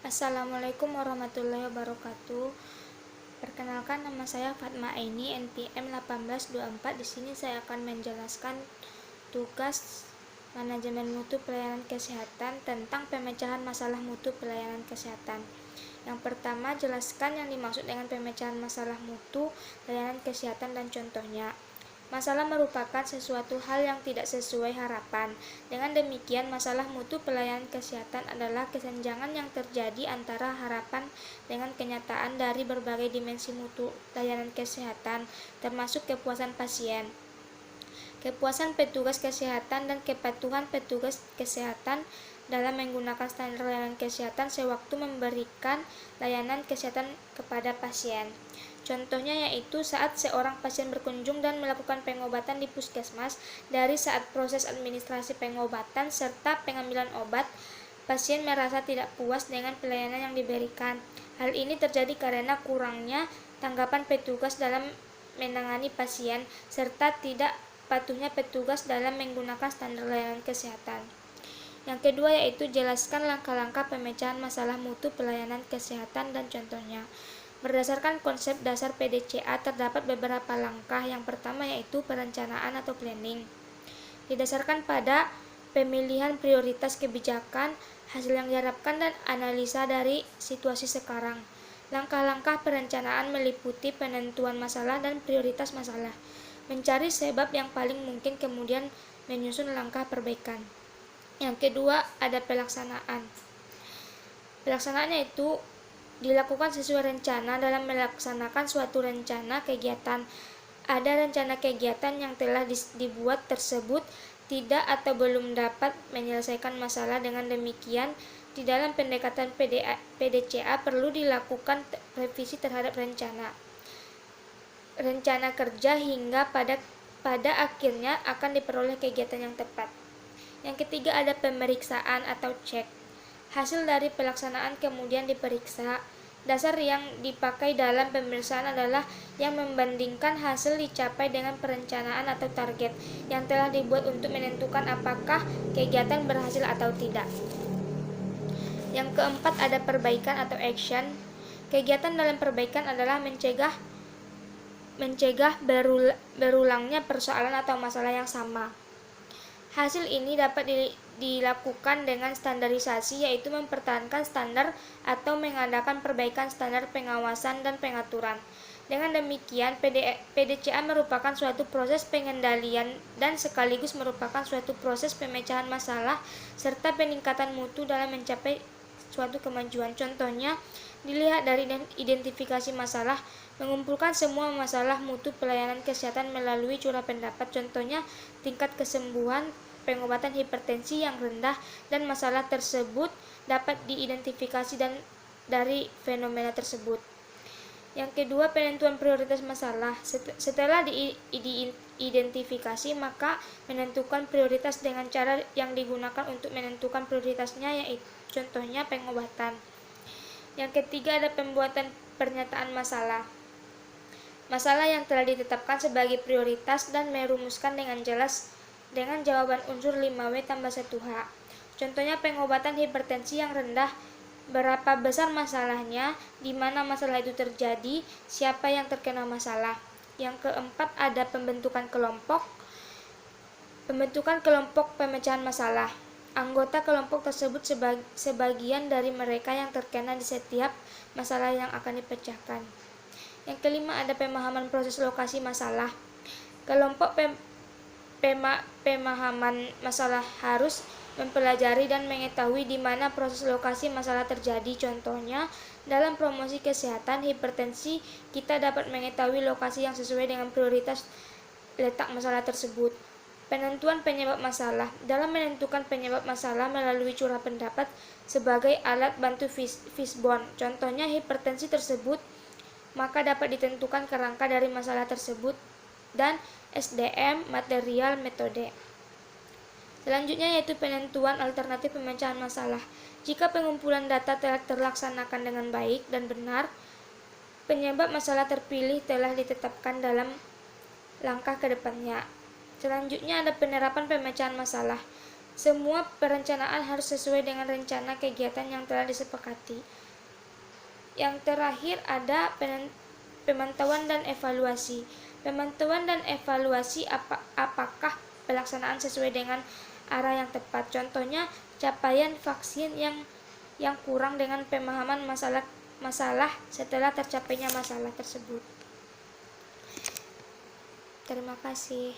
Assalamualaikum warahmatullahi wabarakatuh. Perkenalkan, nama saya Fatma Aini, NPM 1824. Di sini saya akan menjelaskan tugas manajemen mutu pelayanan kesehatan tentang pemecahan masalah mutu pelayanan kesehatan. Yang pertama, jelaskan yang dimaksud dengan pemecahan masalah mutu pelayanan kesehatan dan contohnya. Masalah merupakan sesuatu hal yang tidak sesuai harapan. Dengan demikian, masalah mutu pelayanan kesehatan adalah kesenjangan yang terjadi antara harapan dengan kenyataan dari berbagai dimensi mutu layanan kesehatan, termasuk kepuasan pasien, kepuasan petugas kesehatan, dan kepatuhan petugas kesehatan dalam menggunakan standar layanan kesehatan sewaktu memberikan layanan kesehatan kepada pasien. Contohnya yaitu saat seorang pasien berkunjung dan melakukan pengobatan di puskesmas, dari saat proses administrasi pengobatan serta pengambilan obat, pasien merasa tidak puas dengan pelayanan yang diberikan. Hal ini terjadi karena kurangnya tanggapan petugas dalam menangani pasien, serta tidak patuhnya petugas dalam menggunakan standar layanan kesehatan. Yang kedua yaitu jelaskan langkah-langkah pemecahan masalah mutu pelayanan kesehatan dan contohnya. Berdasarkan konsep dasar PDCA terdapat beberapa langkah. Yang pertama yaitu perencanaan atau planning. Didasarkan pada pemilihan prioritas kebijakan, hasil yang diharapkan, dan analisa dari situasi sekarang. Langkah-langkah perencanaan meliputi penentuan masalah dan prioritas masalah, mencari sebab yang paling mungkin, kemudian menyusun langkah perbaikan. Yang kedua ada pelaksanaan. Pelaksanaannya itu dilakukan sesuai rencana. Dalam melaksanakan suatu rencana kegiatan, ada rencana kegiatan yang telah dibuat tersebut tidak atau belum dapat menyelesaikan masalah. Dengan demikian, di dalam pendekatan PDCA perlu dilakukan revisi terhadap rencana kerja hingga pada akhirnya akan diperoleh kegiatan yang tepat. Yang ketiga ada pemeriksaan atau cek. Hasil dari pelaksanaan kemudian diperiksa. Dasar yang dipakai dalam pemeriksaan adalah yang membandingkan hasil dicapai dengan perencanaan atau target yang telah dibuat untuk menentukan apakah kegiatan berhasil atau tidak. Yang keempat ada perbaikan atau action. Kegiatan dalam perbaikan adalah mencegah berulangnya persoalan atau masalah yang sama. Hasil ini dapat dilakukan dengan standarisasi, yaitu mempertahankan standar atau mengadakan perbaikan standar pengawasan dan pengaturan. Dengan demikian, PDCA merupakan suatu proses pengendalian dan sekaligus merupakan suatu proses pemecahan masalah serta peningkatan mutu dalam mencapai suatu kemajuan. Contohnya, dilihat dari identifikasi masalah, mengumpulkan semua masalah mutu pelayanan kesehatan melalui curah pendapat. Contohnya, tingkat kesembuhan pengobatan hipertensi yang rendah, dan masalah tersebut dapat diidentifikasi dari fenomena tersebut. Yang kedua, penentuan prioritas masalah. Setelah diidentifikasi, maka menentukan prioritas dengan cara yang digunakan untuk menentukan prioritasnya, yaitu contohnya pengobatan. Yang ketiga ada pembuatan pernyataan masalah. Masalah yang telah ditetapkan sebagai prioritas dan merumuskan dengan jelas dengan jawaban unsur 5W tambah 1H. Contohnya pengobatan hipertensi yang rendah, berapa besar masalahnya, di mana masalah itu terjadi, siapa yang terkena masalah. Yang keempat ada pembentukan kelompok. Pembentukan kelompok pemecahan masalah. Anggota kelompok tersebut sebagian dari mereka yang terkena di setiap masalah yang akan dipecahkan. Yang kelima ada pemahaman proses lokasi masalah. Kelompok pemahaman masalah harus mempelajari dan mengetahui di mana proses lokasi masalah terjadi. Contohnya, dalam promosi kesehatan hipertensi, kita dapat mengetahui lokasi yang sesuai dengan prioritas letak masalah tersebut. Penentuan penyebab masalah. Dalam menentukan penyebab masalah melalui curah pendapat sebagai alat bantu Fishbone, contohnya hipertensi tersebut, maka dapat ditentukan kerangka dari masalah tersebut dan SDM, material, metode. Selanjutnya yaitu penentuan alternatif pemecahan masalah. Jika pengumpulan data telah terlaksanakan dengan baik dan benar, penyebab masalah terpilih telah ditetapkan dalam langkah ke depannya. Selanjutnya ada penerapan pemecahan masalah. Semua perencanaan harus sesuai dengan rencana kegiatan yang telah disepakati. Yang terakhir ada pemantauan dan evaluasi. Pemantauan dan evaluasi apakah pelaksanaan sesuai dengan arah yang tepat. Contohnya, capaian vaksin yang kurang dengan pemahaman masalah setelah tercapainya masalah tersebut. Terima kasih.